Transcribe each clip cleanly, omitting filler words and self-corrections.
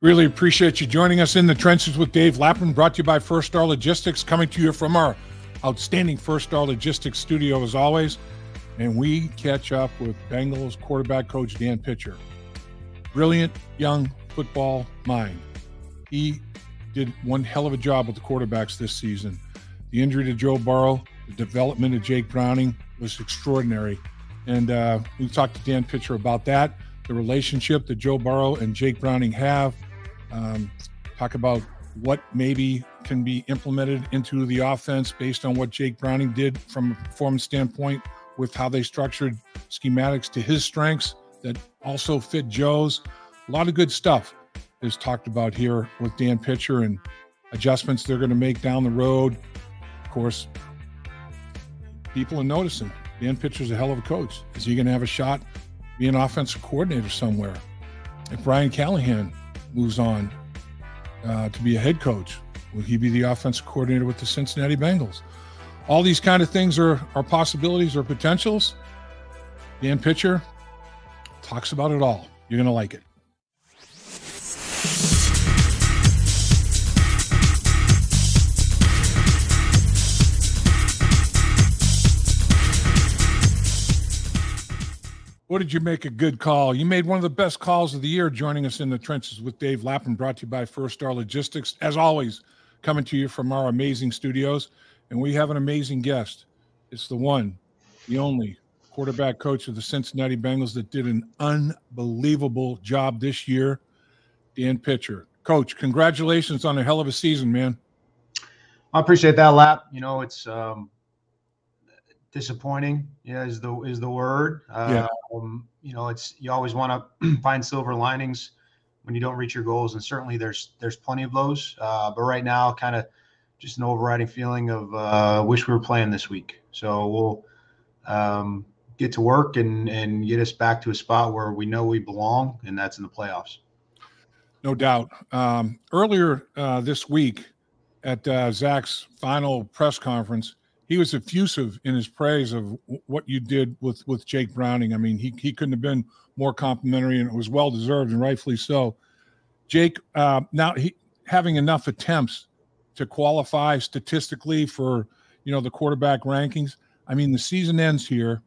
Really appreciate you joining us in the trenches with Dave Lapham, brought to you by First Star Logistics, coming to you from our outstanding First Star Logistics studio as always. And we catch up with Bengals quarterback coach Dan Pitcher. Brilliant young football mind. He did one hell of a job with the quarterbacks this season. The injury to Joe Burrow, the development of Jake Browning was extraordinary. And we talked to Dan Pitcher about that, the relationship that Joe Burrow and Jake Browning have. Talk about what maybe can be implemented into the offense based on what Jake Browning did from a performance standpoint with how they structured schematics to his strengths that also fit Joe's. A lot of good stuff is talked about here with Dan Pitcher and adjustments they're going to make down the road. Of course, people are noticing Dan Pitcher's a hell of a coach. Is he going to have a shot being an offensive coordinator somewhere? If Brian Callahan moves on to be a head coach, will he be the offensive coordinator with the Cincinnati Bengals? All these kind of things are possibilities or potentials. Dan Pitcher talks about it all. You're going to like it. What did you make a good call? You made one of the best calls of the year joining us in the trenches with Dave Lapham, brought to you by First Star Logistics. As always, coming to you from our amazing studios. And we have an amazing guest. It's the one, the only quarterback coach of the Cincinnati Bengals that did an unbelievable job this year, Dan Pitcher. Coach, congratulations on a hell of a season, man. I appreciate that, Lap. You know, it's disappointing, is the word. You know, you always want to find silver linings when you don't reach your goals, and certainly there's plenty of those. But right now, kind of just an overriding feeling of wish we were playing this week. So we'll get to work and get us back to a spot where we know we belong, and that's in the playoffs. No doubt. Earlier this week at Zach's final press conference, he was effusive in his praise of what you did with Jake Browning. I mean, he couldn't have been more complimentary, and it was well-deserved and rightfully so. Jake, now having enough attempts to qualify statistically for, the quarterback rankings. I mean, the season ends here,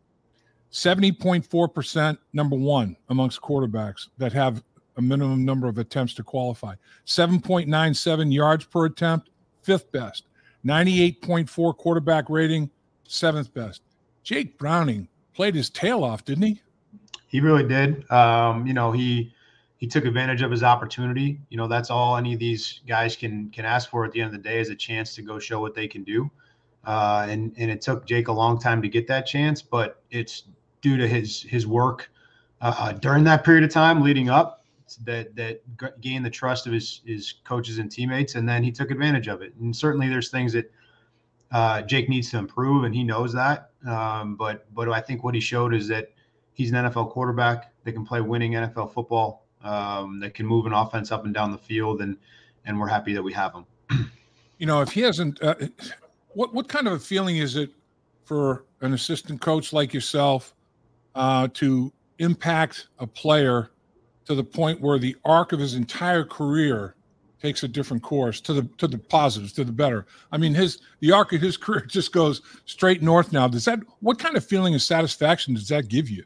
70.4%, number one amongst quarterbacks that have a minimum number of attempts to qualify. 7.97 yards per attempt, fifth best. 98.4 quarterback rating, seventh best. Jake Browning played his tail off, didn't he? He really did. He took advantage of his opportunity. That's all any of these guys can ask for at the end of the day, is a chance to go show what they can do. And it took Jake a long time to get that chance, but it's due to his work during that period of time leading up that gained the trust of his coaches and teammates, and then he took advantage of it. And certainly there's things that Jake needs to improve, and he knows that. But I think what he showed is that he's an NFL quarterback that can play winning NFL football, that can move an offense up and down the field, and we're happy that we have him. If he hasn't, what kind of a feeling is it for an assistant coach like yourself to impact a player to the point where the arc of his entire career takes a different course to the positives, to the better? I mean, the arc of his career just goes straight north now. What kind of feeling of satisfaction does that give you?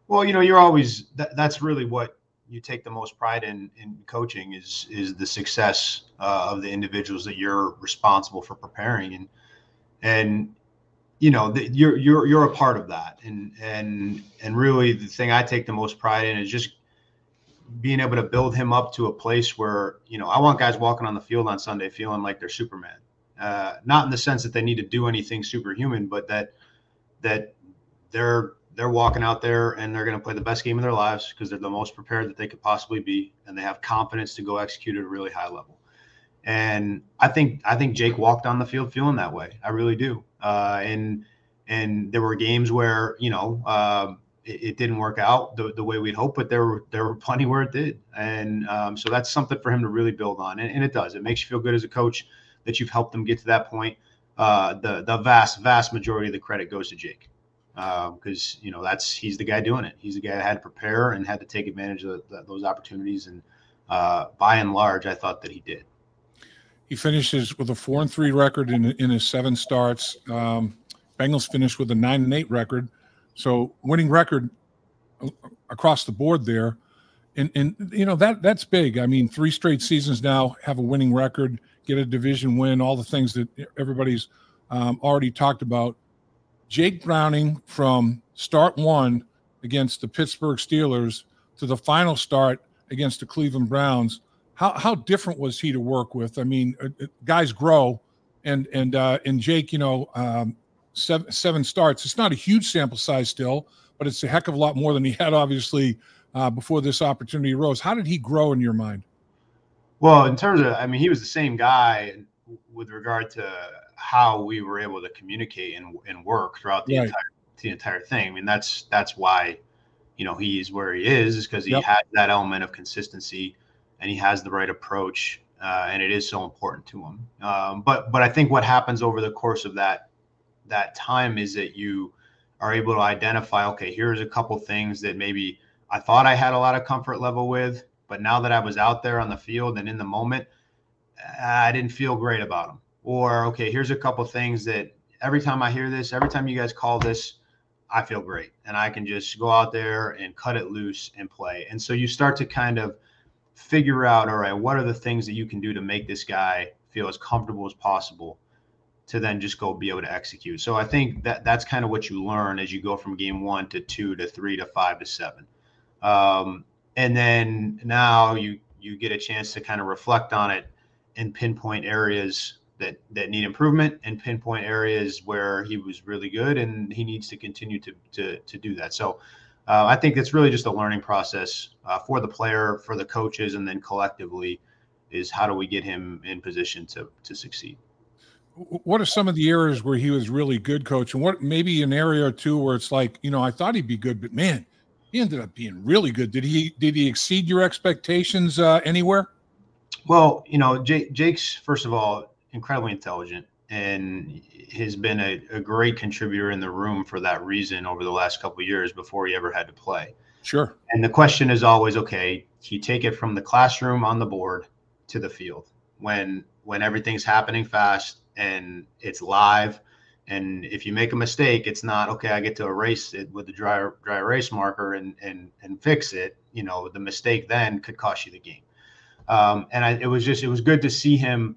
Well, you're always that's really what you take the most pride in coaching is the success of the individuals that you're responsible for preparing, and you're a part of that, and really the thing I take the most pride in is just being able to build him up to a place where, I want guys walking on the field on Sunday feeling like they're Superman. Not in the sense that they need to do anything superhuman, but that they're walking out there and they're going to play the best game of their lives because they're the most prepared that they could possibly be, and they have confidence to go execute at a really high level. And I think Jake walked on the field feeling that way. I really do. And there were games where, it didn't work out the way we'd hoped, but there were plenty where it did. And so that's something for him to really build on. And it does. It makes you feel good as a coach that you've helped them get to that point. The vast majority of the credit goes to Jake. Because, he's the guy doing it. He's the guy that had to prepare and had to take advantage of those opportunities. And by and large, I thought that he did. He finishes with a 4-3 record in his 7 starts. Bengals finished with a 9-8 record, so winning record across the board there. And you know, that's big. I mean, 3 straight seasons now, have a winning record, get a division win, all the things that everybody's already talked about. Jake Browning, from start 1 against the Pittsburgh Steelers to the final start against the Cleveland Browns, how different was he to work with? I mean, guys grow, and Jake, you know, 7 starts. It's not a huge sample size still, but it's a heck of a lot more than he had, obviously, before this opportunity arose. How did he grow in your mind? Well, in terms of, I mean, he was the same guy with regard to how we were able to communicate and work throughout the entire thing. I mean, that's why, you know, he's where he is because he has that element of consistency and he has the right approach, and it is so important to him. But I think what happens over the course of that time is that you are able to identify, okay, here's a couple things that maybe I thought I had a lot of comfort level with, but now that I was out there on the field and in the moment, I didn't feel great about them. Or, okay, here's a couple things that every time I hear this, every time you guys call this, I feel great. And I can just go out there and cut it loose and play. And so you start to kind of figure out, all right, what are the things that you can do to make this guy feel as comfortable as possible to then just go be able to execute. So I think that's kind of what you learn as you go from game 1 to 2 to 3 to 5 to 7. And then now you get a chance to kind of reflect on it and pinpoint areas that need improvement and pinpoint areas where he was really good and he needs to continue to do that. So I think it's really just a learning process for the player, for the coaches, and then collectively is how do we get him in position to succeed. What are some of the areas where he was really good, Coach? And what maybe an area or two where it's like, you know, I thought he'd be good, but man, he ended up being really good. Did he exceed your expectations anywhere? Well, you know, Jake's, first of all, incredibly intelligent and has been a great contributor in the room for that reason over the last couple of years before he ever had to play. Sure. And the question is always, okay, you take it from the classroom on the board to the field when everything's happening fast and it's live. And if you make a mistake, it's not, okay, I get to erase it with the dry erase marker and fix it. You know, the mistake then could cost you the game. It was good to see him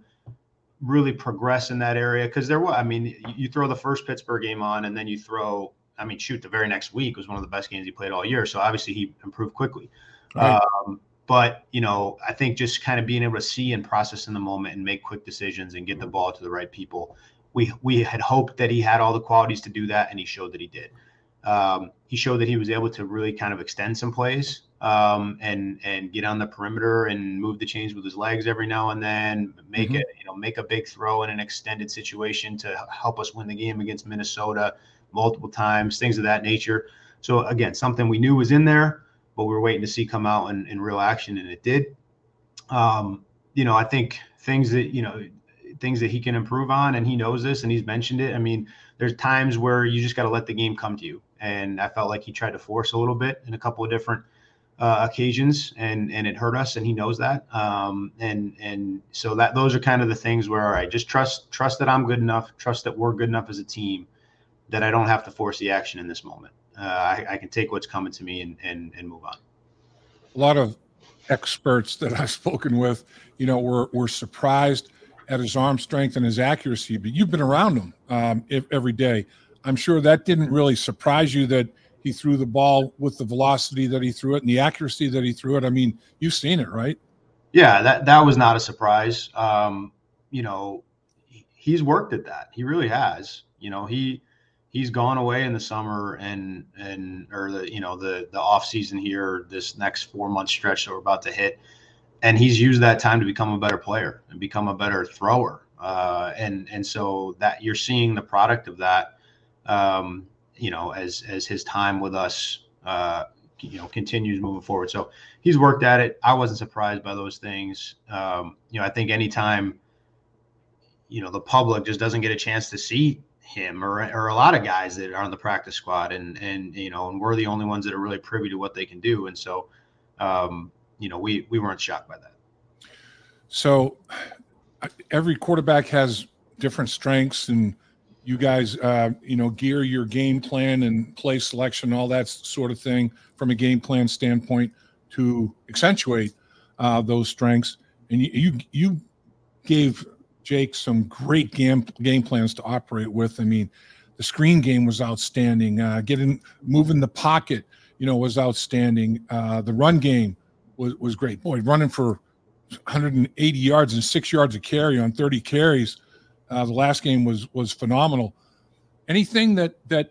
really progress in that area. Cause you throw the first Pittsburgh game on and then you throw, the very next week was one of the best games he played all year. So obviously he improved quickly. Right. But, you know, I think just kind of being able to see and process in the moment and make quick decisions and get the ball to the right people. We had hoped that he had all the qualities to do that, and he showed that he did. He showed that he was able to really kind of extend some plays and get on the perimeter and move the chains with his legs every now and then, make a big throw in an extended situation to help us win the game against Minnesota multiple times, things of that nature. So again, something we knew was in there, but we were waiting to see come out in real action, and it did. You know, I think things that he can improve on, and he knows this and he's mentioned it. I mean, there's times where you just got to let the game come to you. And I felt like he tried to force a little bit in a couple of different occasions and it hurt us, and he knows that. And so those are kind of the things where, all right, just trust that I'm good enough, trust that we're good enough as a team that I don't have to force the action in this moment. I can take what's coming to me and move on. A lot of experts that I've spoken with, you know, were surprised at his arm strength and his accuracy, but you've been around him every day. I'm sure that didn't really surprise you that he threw the ball with the velocity that he threw it and the accuracy that he threw it. I mean, you've seen it, right? Yeah, that was not a surprise. You know, he's worked at that. He really has. You know, he's gone away in the summer or the off season here, this next 4-month stretch that we're about to hit. And he's used that time to become a better player and become a better thrower. And so that you're seeing the product of that, you know, as his time with us, you know, continues moving forward. So he's worked at it. I wasn't surprised by those things. You know, I think anytime, you know, the public just doesn't get a chance to see him or a lot of guys that are on the practice squad and you know, and we're the only ones that are really privy to what they can do. And so, we weren't shocked by that. So every quarterback has different strengths, and you guys, gear your game plan and play selection, all that sort of thing from a game plan standpoint to accentuate those strengths. And you gave Jake some great game plans to operate with. I mean, the screen game was outstanding. Moving the pocket, was outstanding. The run game was great. Boy, running for 180 yards and 6 yards a carry on 30 carries. The last game was phenomenal. Anything that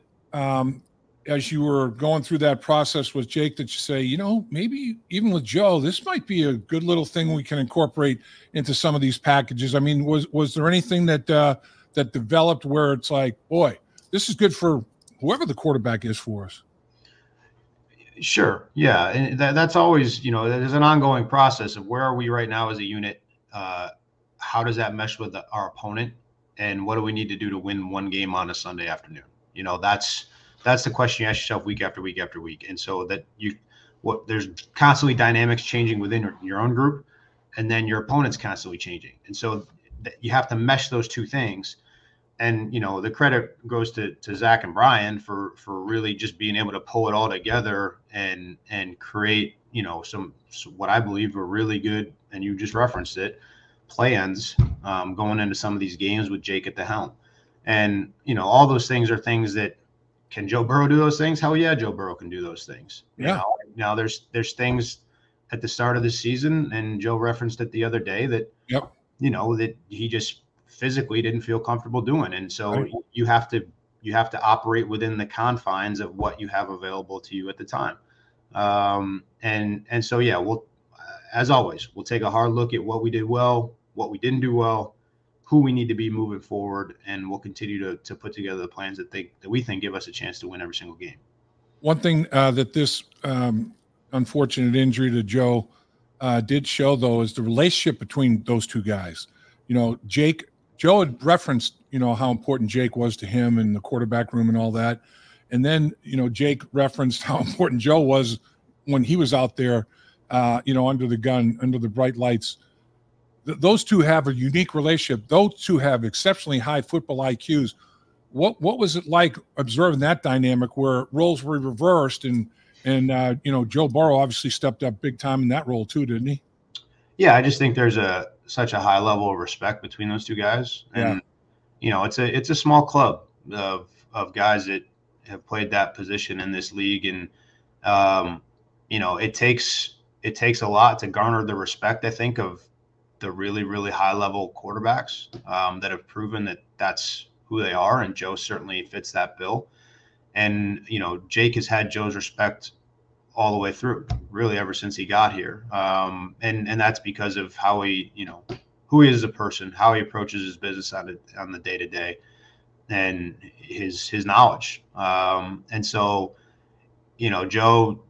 as you were going through that process with Jake that you say, maybe even with Joe, this might be a good little thing we can incorporate into some of these packages? I mean, was there anything that developed where it's like, boy, this is good for whoever the quarterback is for us? Sure. Yeah. And that's always, there's an ongoing process of where are we right now as a unit? How does that mesh with our opponent? And what do we need to do to win one game on a Sunday afternoon? That's the question you ask yourself week after week after week. And so there's constantly dynamics changing within your own group, and then your opponent's constantly changing. And so you have to mesh those two things. And, the credit goes to Zach and Brian for really just being able to pull it all together and create, some what I believe are really good, and you just referenced it, plans going into some of these games with Jake at the helm. And, all those things are things that, can Joe Burrow do those things? Hell yeah, Joe Burrow can do those things. Yeah. Now there's things at the start of the season, and Joe referenced it the other day, that, that he just physically didn't feel comfortable doing. And so right. you have to operate within the confines of what you have available to you at the time. And so, yeah, we'll, as always, we'll take a hard look at what we did well, what we didn't do well, who we need to be moving forward, and we'll continue to put together the plans that we think give us a chance to win every single game. One thing that this unfortunate injury to Joe did show, though, is the relationship between those two guys. Joe had referenced, how important Jake was to him in the quarterback room and all that. And then, Jake referenced how important Joe was when he was out there, under the gun, under the bright lights. Those two have a unique relationship. Those two have exceptionally high football IQs. What was it like observing that dynamic where roles were reversed and Joe Burrow obviously stepped up big time in that role too, didn't he? Yeah, I just think there's such a high level of respect between those two guys. And, it's a small club of guys that have played that position in this league. And, it takes a lot to garner the respect, I think, of the really, really high level quarterbacks that have proven that that's who they are. And Joe certainly fits that bill. And, Jake has had Joe's respect all the way through, really, ever since he got here. And that's because of how he, who he is as a person, how he approaches his business on the day-to-day, and his knowledge. And so, Joe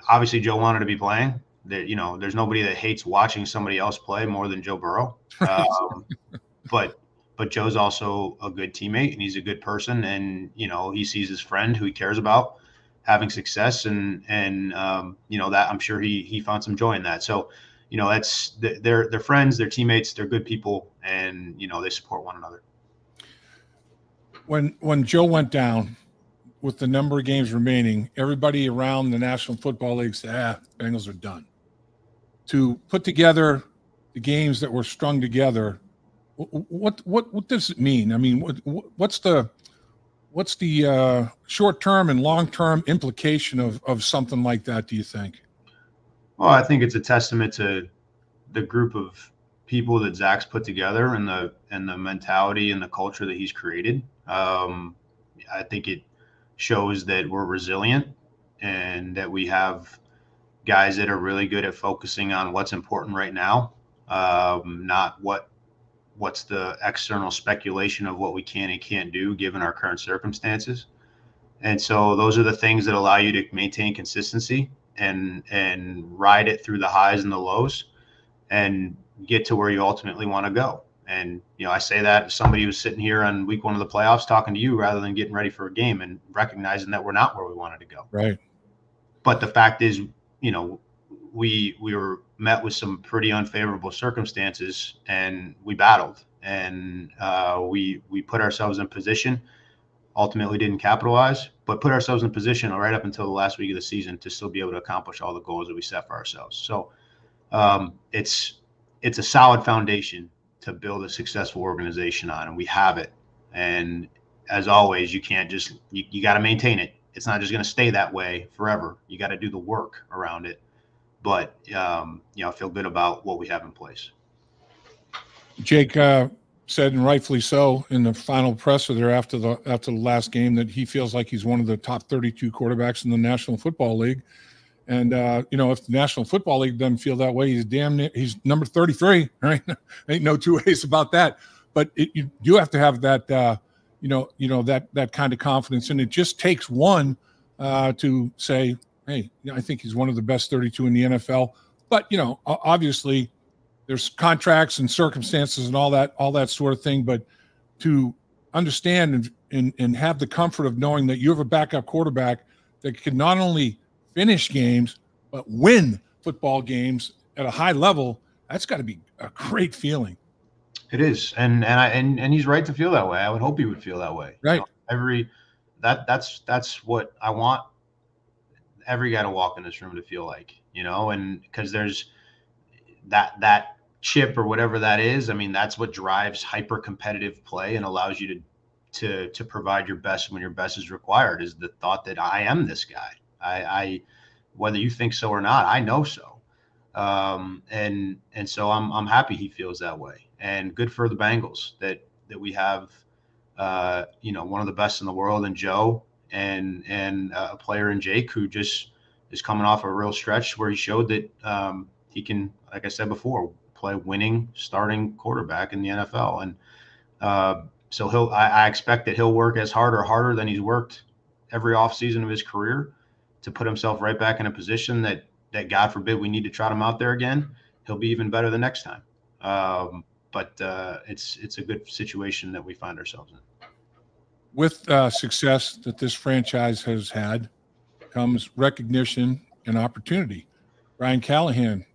wanted to be playing. There's nobody that hates watching somebody else play more than Joe Burrow. But Joe's also a good teammate, and he's a good person. And, he sees his friend who he cares about having success, and that I'm sure he found some joy in that. So, they're friends, they're teammates, they're good people, and, they support one another. When Joe went down with the number of games remaining, everybody around the National Football League said, Bengals are done. To put together the games that were strung together, what does it mean? I mean, what's the short-term and long-term implication of something like that, do you think? Well, I think it's a testament to the group of people that Zach's put together, and the mentality and the culture that he's created. I think it shows that we're resilient, and that we have guys that are really good at focusing on what's important right now, not what's the external speculation of what we can and can't do given our current circumstances. And so those are the things that allow you to maintain consistency and ride it through the highs and the lows and get to where you ultimately want to go. And, I say that as somebody who's sitting here on week 1 of the playoffs talking to you rather than getting ready for a game and recognizing that we're not where we wanted to go. Right. But the fact is, we were met with some pretty unfavorable circumstances, and we battled, and we put ourselves in position. Ultimately didn't capitalize, but put ourselves in position right up until the last week of the season to still be able to accomplish all the goals that we set for ourselves. So it's a solid foundation to build a successful organization on, and we have it. And as always, you can't just you got to maintain it. It's not just going to stay that way forever. You got to do the work around it. But I feel good about what we have in place. Jake said, and rightfully so, in the final presser there after the last game, that he feels like he's one of the top 32 quarterbacks in the National Football League. And if the National Football League doesn't feel that way, he's number 33. Right? Ain't no two ways about that. But you do have to have that that kind of confidence, and it just takes one to say, hey, I think he's one of the best 32 in the NFL. But obviously, there's contracts and circumstances and all that sort of thing. But to understand and have the comfort of knowing that you have a backup quarterback that can not only finish games but win football games at a high level, that's got to be a great feeling. It is, and he's right to feel that way. I would hope he would feel that way. Right. That's what I want every guy to walk in this room to feel like, and because there's that chip or whatever that is. I mean, that's what drives hyper competitive play and allows you to provide your best when your best is required, is the thought that I am this guy. I whether you think so or not, I know so. And so I'm happy he feels that way, and good for the Bengals that we have, one of the best in the world in Joe, and a player in Jake who just is coming off a real stretch where he showed that he can, like I said before, play winning starting quarterback in the NFL. And so I expect that he'll work as hard or harder than he's worked every offseason of his career to put himself right back in a position that God forbid we need to trot him out there again, he'll be even better the next time. But it's a good situation that we find ourselves in. With success that this franchise has had comes recognition and opportunity. Brian Callahan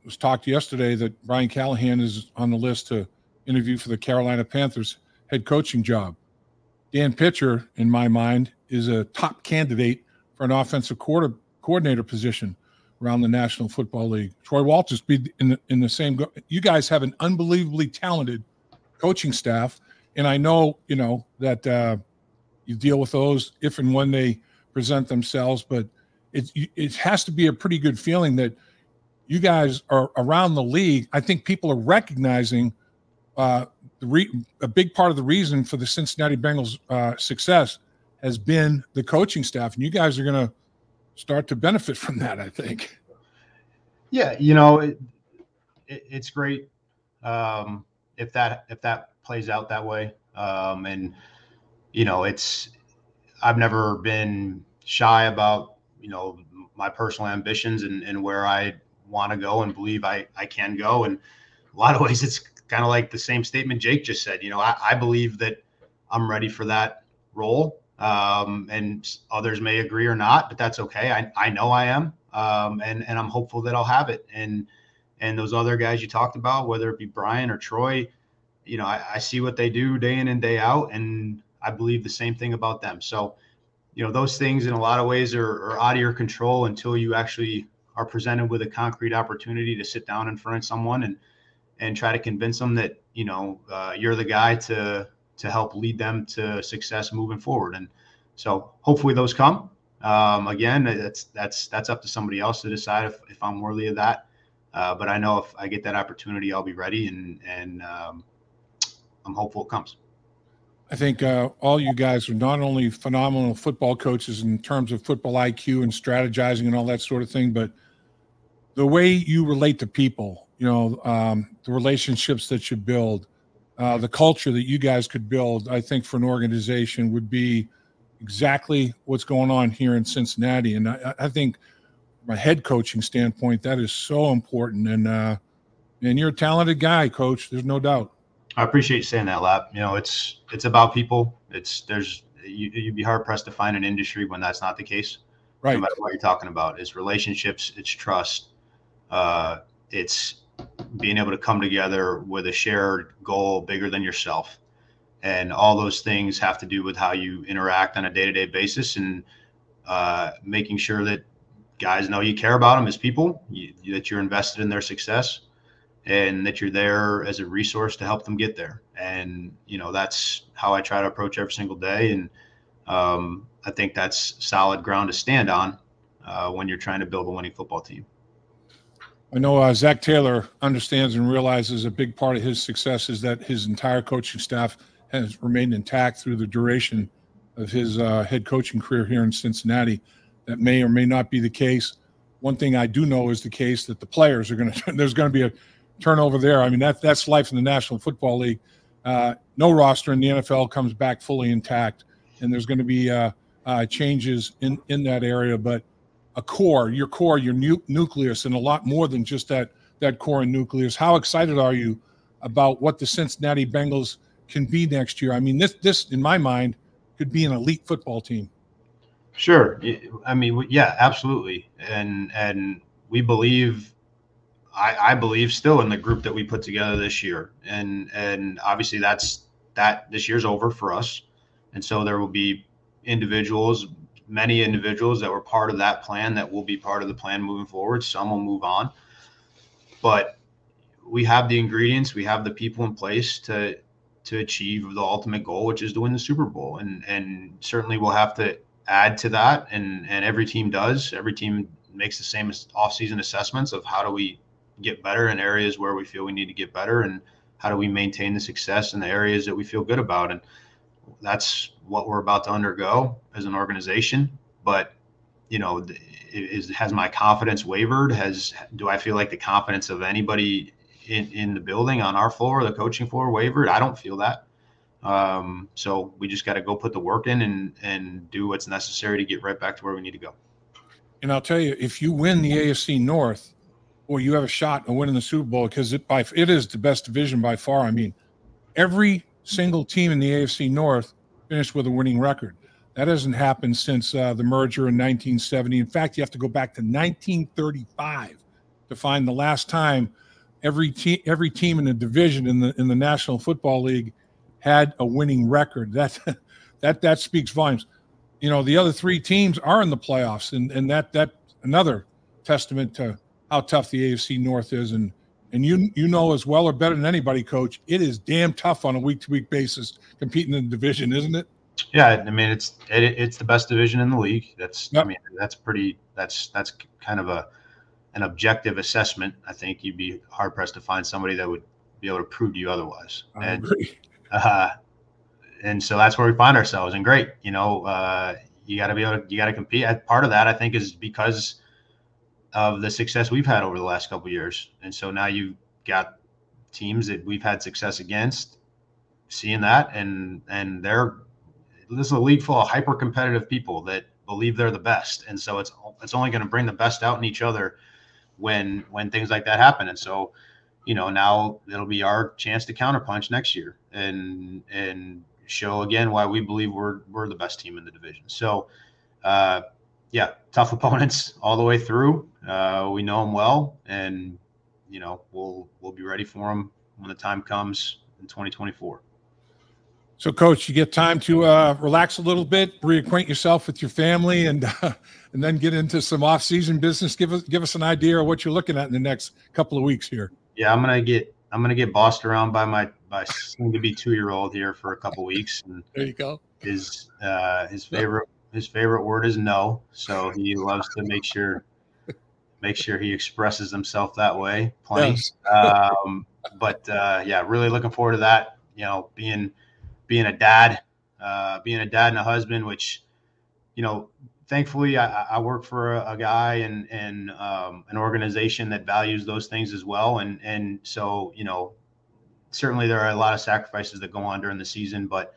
was talked yesterday that Brian Callahan is on the list to interview for the Carolina Panthers head coaching job. Dan Pitcher, in my mind, is a top candidate for an offensive coordinator position around the National Football League. Troy Walters be in the same. You guys have an unbelievably talented coaching staff, and I know that you deal with those if and when they present themselves. But it has to be a pretty good feeling that you guys are around the league. I think people are recognizing a big part of the reason for the Cincinnati Bengals success has been the coaching staff, and you guys are going to start to benefit from that, I think. Yeah, it's great if that plays out that way. And I've never been shy about my personal ambitions and where I want to go and believe I can go. And a lot of ways, it's kind of like the same statement Jake just said. I believe that I'm ready for that role. And others may agree or not, but that's okay. I know I am. And I'm hopeful that I'll have it. And those other guys you talked about, whether it be Brian or Troy, I see what they do day in and day out, and I believe the same thing about them. So, those things in a lot of ways are out of your control until you actually are presented with a concrete opportunity to sit down in front of someone and try to convince them that, you're the guy to help lead them to success moving forward. And so hopefully those come. Again, that's up to somebody else to decide if I'm worthy of that. But I know if I get that opportunity, I'll be ready, and I'm hopeful it comes. I think all you guys are not only phenomenal football coaches in terms of football IQ and strategizing and all that sort of thing, but the way you relate to people, the relationships that you build, the culture that you guys could build, I think for an organization would be exactly what's going on here in Cincinnati. And I think from a head coaching standpoint, that is so important. And you're a talented guy, Coach. There's no doubt. I appreciate you saying that, Lap. It's about people. You'd be hard pressed to find an industry when that's not the case. Right. No matter what you're talking about, it's relationships, it's trust. It's being able to come together with a shared goal bigger than yourself. And all those things have to do with how you interact on a day-to-day basis, and making sure that guys know you care about them as people, that you're invested in their success, and that you're there as a resource to help them get there. And, that's how I try to approach every single day. And I think that's solid ground to stand on when you're trying to build a winning football team. I know Zach Taylor understands and realizes a big part of his success is that his entire coaching staff has remained intact through the duration of his head coaching career here in Cincinnati. That may or may not be the case. One thing I do know is the case that the players are there's going to be a turnover there. I mean, that's life in the National Football League. No roster in the NFL comes back fully intact, and there's going to be changes in that area. But your nucleus, and a lot more than just that core and nucleus. How excited are you about what the Cincinnati Bengals can be next year? I mean, this in my mind could be an elite football team. Sure. I mean, yeah, absolutely. And we believe, I believe still in the group that we put together this year. And obviously this year's over for us. And so there will be many individuals that were part of that plan that will be part of the plan moving forward. Some will move on, but we have the ingredients, we have the people in place to achieve the ultimate goal, which is to win the Super Bowl. And certainly we'll have to add to that. And every team does. Every team makes the same off-season assessments of how do we get better in areas where we feel we need to get better, and how do we maintain the success in the areas that we feel good about. And that's what we're about to undergo as an organization. But, has my confidence wavered? Do I feel like the confidence of anybody in the building on our floor, the coaching floor, wavered? I don't feel that. So we just got to go put the work in and do what's necessary to get right back to where we need to go. And I'll tell you, if you win the AFC North, or you have a shot at winning the Super Bowl, because it is the best division by far. I mean, every single team in the AFC North finished with a winning record. That hasn't happened since the merger in 1970. In fact, you have to go back to 1935 to find the last time every team in the division in the National Football League had a winning record. That speaks volumes. The other three teams are in the playoffs, and that another testament to how tough the AFC North is. And you know as well or better than anybody, Coach, it is damn tough on a week-to-week basis competing in the division, isn't it? Yeah, I mean it's the best division in the league. That's yep. I mean that's kind of an objective assessment. I think you'd be hard pressed to find somebody that would be able to prove to you otherwise. I agree. And so that's where we find ourselves. And great, you got to compete. Part of that I think is because of the success we've had over the last couple of years. And so now you've got teams that we've had success against, seeing that, and this is a league full of hyper competitive people that believe they're the best. And so it's only going to bring the best out in each other when things like that happen. And so, now it'll be our chance to counterpunch next year and show again why we believe we're the best team in the division. So, yeah, tough opponents all the way through. We know them well, and we'll be ready for them when the time comes in 2024. So, Coach, you get time to relax a little bit, reacquaint yourself with your family, and then get into some off-season business. Give us an idea of what you're looking at in the next couple of weeks here. Yeah, I'm gonna get bossed around by my soon-to-be 2-year-old here for a couple of weeks. And there you go. His favorite word is no, so he loves to make sure he expresses himself that way plenty. Yes. Yeah, really looking forward to that. Being a dad and a husband, which, thankfully I work for a guy and an organization that values those things as well. And so, certainly there are a lot of sacrifices that go on during the season, but,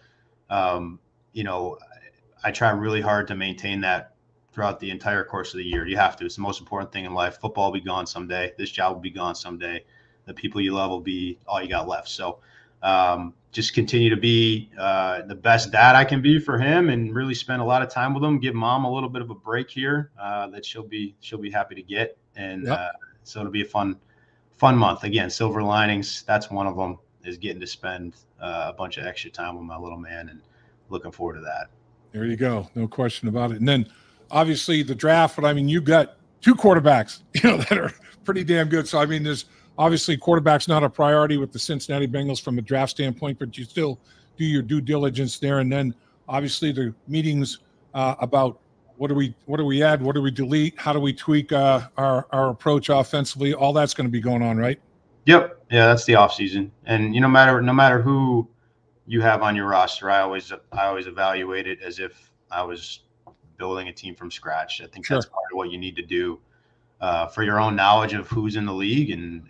I try really hard to maintain that throughout the entire course of the year. You have to. It's the most important thing in life. Football will be gone someday. This job will be gone someday. The people you love will be all you got left. So, just continue to be the best dad I can be for him, and really spend a lot of time with him. Give mom a little bit of a break here that she'll be happy to get, and yep. So it'll be a fun month. Again, silver linings, that's one of them, is getting to spend a bunch of extra time with my little man, and looking forward to that. There you go. No question about it. And then obviously the draft, but I mean, you've got 2 quarterbacks, that are pretty damn good. So, I mean, there's obviously quarterback's not a priority with the Cincinnati Bengals from a draft standpoint, but you still do your due diligence there. And then obviously the meetings about what do we add? What do we delete? How do we tweak our approach offensively? All that's going to be going on, right? Yep. Yeah, that's the off season. And no matter who you have on your roster, I always evaluate it as if I was building a team from scratch. I think that's part of what you need to do for your own knowledge of who's in the league. And,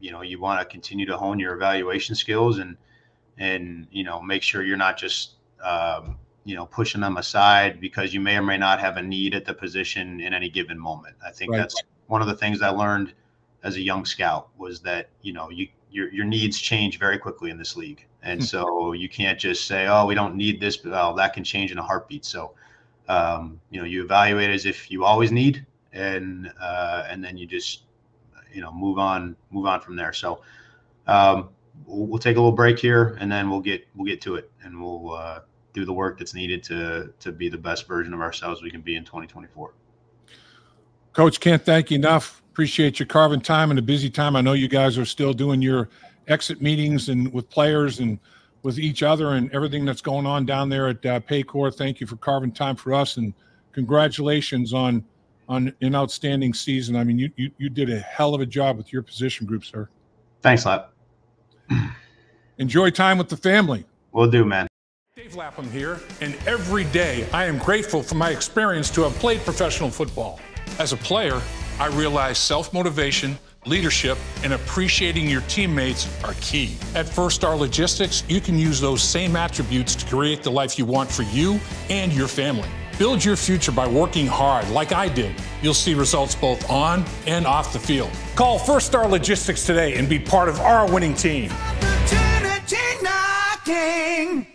you want to continue to hone your evaluation skills and make sure you're not just, pushing them aside because you may or may not have a need at the position in any given moment. I think that's one of the things I learned as a young scout, was that, your needs change very quickly in this league. And so you can't just say, oh, we don't need this, but that can change in a heartbeat. So, you evaluate as if you always need, and then you just, move on from there. So, we'll take a little break here, and then we'll get to it, and we'll do the work that's needed to be the best version of ourselves we can be in 2024. Coach, can't thank you enough. Appreciate you carving time in a busy time. I know you guys are still doing your exit meetings and with players and with each other and everything that's going on down there at Paycor. Thank you for carving time for us, and congratulations on an outstanding season. I mean, you did a hell of a job with your position group, sir. Thanks, Lap. Enjoy time with the family. Will do, man. Dave Lapham here, and every day I am grateful for my experience to have played professional football. As a player, I realized self-motivation, leadership, and appreciating your teammates are key. At First Star Logistics, you can use those same attributes to create the life you want for you and your family. Build your future by working hard like I did. You'll see results both on and off the field. Call First Star Logistics today and be part of our winning team. Opportunity knocking.